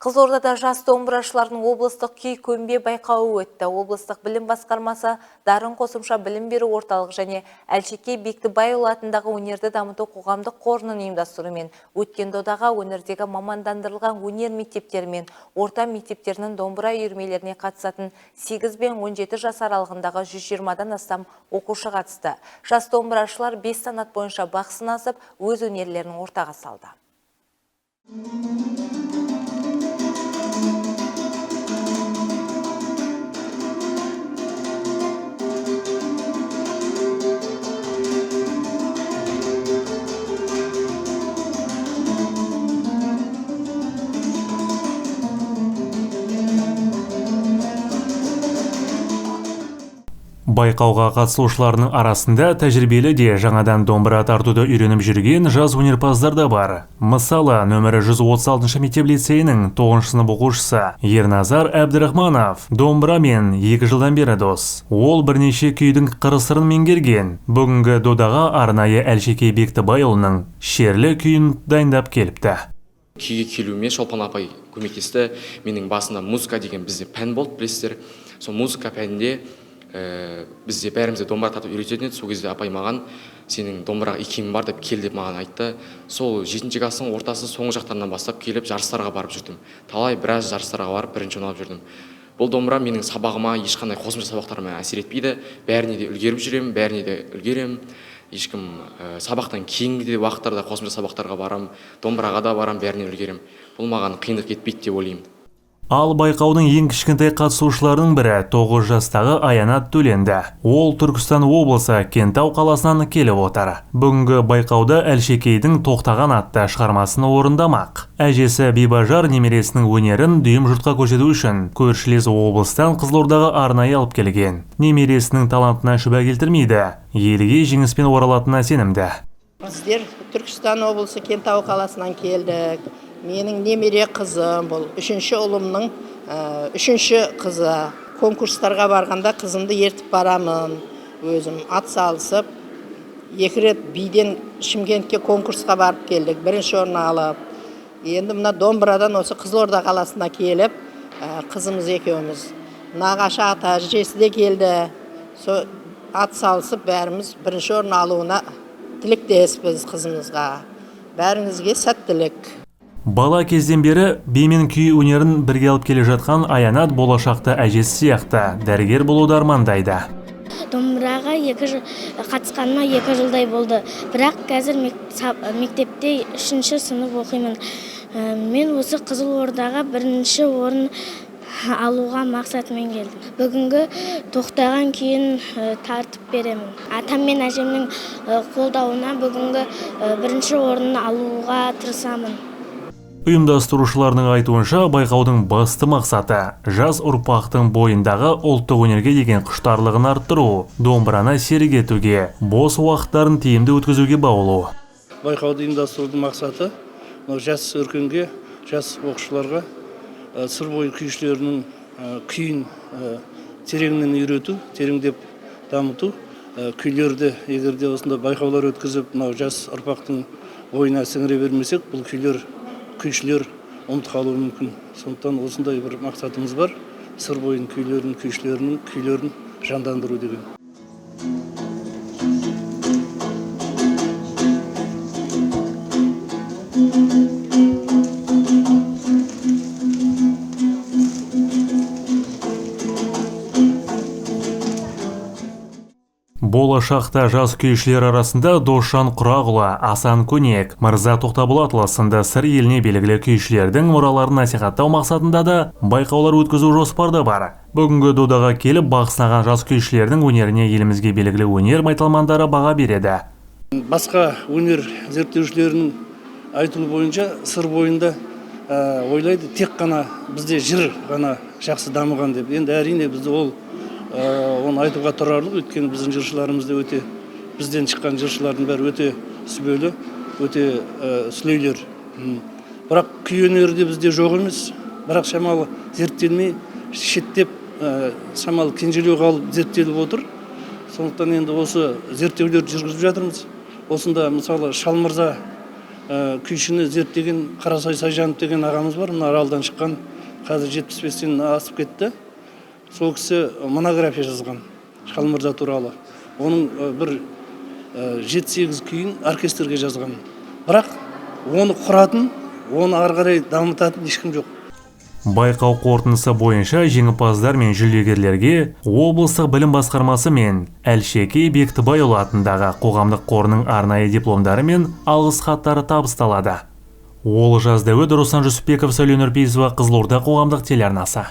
Қызылордада жас домбырашылардың облыстық күй көмбе байқауы өтті. Облыстық білім басқармасы Дарын қосымша білім беру орталық және Әлшекей Бектібайұлы атындағы өнерді дамыту қоғамдық қорының ұйымдастыруымен өткен додаға өңірдегі мамандандырылған өнер мектептері мен орта мектептерінің домбыра үйірмелеріне қатысатын 8 бен 17 жас аралығындағы 120-дан астам оқушы қатысты. Жас домбырашылар 5 санат бойынша бақ сынасып, өз өнерлерін ортаға салды. Байқауға қатысушылардың арасында тәжірибелі де жаңадан домбыра тартуды үйреніп жүрген жас өнерпаздар да бар. Мысалы, нөмірі 136 мектеп лицейінің 9 сынып оқушысы Ерназар Әбдірахманов домбырамен 2 жылдан бері дос. Ол бірнеше күйдің қыр-сырын меңгерген. Бүгінгі додаға арнайы Әлшекей Бектібайұлының шерлі күйін дайындап келіпті. Күйге келуіме Шолпан апай көмектесті. Менің басында музыка деген бізде пән болды, білесіздер. Сол музыка пәнінде бізде бәрімізде домбыра тартып үйрететін еді. Сол кезде апай маған сенің домбыраға икемің бар деп кел деп маған айтты. Сол 7-ші кластың ортасы соңғы жақтарынан бастап келіп жарыстарға барып жүрдім. Біраз жарыстарға барып бірінші орын алып жүрдім. Бұл домбыра менің сабағыма ешқандай қосымша сабақтарыма әсер етпейді. Бәріне де үлгеріп жүремін, бәріне де үлгерем. Ешкім сабақтан кейінгі де уақыттарда қосымша сабақтарға барам, домбыраға да барам, бәріне үлгерем. Бұл маған қиындық етпейді деп ойлаймын. Ал байқаудың ең кішкентай қатысушыларының бірі 9 жастағы Аянат Төленді. Ол Түркістан облысы Кентау қаласынан келіп отыр. Бүгінгі байқауда Әлшекейдің Тоқтаған атты шығармасын орындамақ. Әжесі Бибажар немересінің өнерін дүйім жұртқа көрсету үшін көршілес облыстан Қызылордаға арнайы алып келген. Немересінің талантына шүбә келтірмейді, елге жеңіспен оралатынына сенімді. Біздер Түркістан облысы Кентау қаласынан келдік. Менің немере қызым, бұл 3-ші ұлымның 3-ші қызы. Конкурстарға барғанда қызымды ертіп барамын. Өзім ат салысып, 2 рет биден Шымкентке конкурсқа барып келдік. 1-ші орын алып. Енді мына домбырадан осы Қызылорда қаласына келіп, қызымыз екеуміз. Нағашы ата әжесі де келді. Ат салысып, бәріміз 1-ші орын алуына тілектеспіз қызымызға. Бәріңізге сәттілік. Бала кезден бері би мен күй өнерін бірге алып келе жатқан Аянат болашақта әжесі сияқты дәрігер болуды армандайды. Домбыраға қатысқаныма 2 жылдай болды. Бірақ қазір мектепте 3-ші сынып оқимын. Мен осы Қызылордаға 1-ші орын алуға мақсатымен келдім. Бүгінгі Тоқтаған күйін тартып беремін. Атам мен әжемнің қолдауына бүгінгі 1-ші орын алуға тырысамын. Ұйымдастырушыларының айтуынша байқаудың басты мақсаты жас ұрпақтың бойындағы ұлттық өнерге деген құштарлығын арттыру, домбыраны серік етуге, бос уақыттарын тиімді өткізуге баулу. Байқауды ұйымдастырудың мақсаты жас өркенге, жас оқушыларға сыр бойы күйшілерінің күйін тереңнен үйрету, тереңдеп дамыту. Күйлерді егерде осында байқаулар өткізіп, жас ұрпақтың бойына сіңіре бермесек, бұл күйшілер ұмыт қалуы мүмкін. Сондықтан осындай бір мақсатымыз бар. Сыр бойын күйлерін, күйшілерінің күйлерін жандандыру деген. Болашақта жас күйшілер арасында Досжан Құрағұлы, Асан Көнек, Мырза Тоқтаболатұлы сынды сыр еліне белгілі күйшілердің мұраларын насихаттау мақсатында да байқаулар өткізу жоспарда бар. Бүгінгі додаға келіп бақ сынаған жас күйшілердің өнеріне елімізге белгілі өнер майталмандары баға береді. Басқа өнер зерттеушілерінің айтуы бойынша сыр бойында ойлайды, тек қана бізде жыр ғана жақсы дамыған деп. Енді әрине бізде оны айтуға тұрарлық, өйткені біздің жыршыларымызда бізден шыққан жыршылардың бәрі өте сүбелі, өте сүлейлер. Бірақ күй өнері де бізде жоқ емес. Бірақ шамалы зерттелмей, шеттеп, шамалы кенжелеу қалып зерттеліп отыр. Сондықтан енді осы зерттеулерді жүргізіп жатырмыз. Осында мысалы Шалмырза күйшіні зерттеген Қарасай Сайжанов деген ағамыз бар, мына Аралдан шыққан, қазір 75-тен асып кетті. Сол кісі монография жазған Шалмырза туралы. Оның бір 7-8 күйін оркестрге жазған. Бірақ оны құратын, оны ары қарай дамытатын ешкім жоқ. Байқау қорытындысы бойынша жеңімпаздар мен жүлдегерлерге облыстық білім басқармасы мен Әлшекей Бектібайұлы атындағы қоғамдық қорының арнайы дипломдары мен алғыс хаттары табысталады. Олжас Дәуіт, Руслан Жүсіпбеков, Сәуле Нұрпейісова, Қызылорда қоғамдық телеарнасы.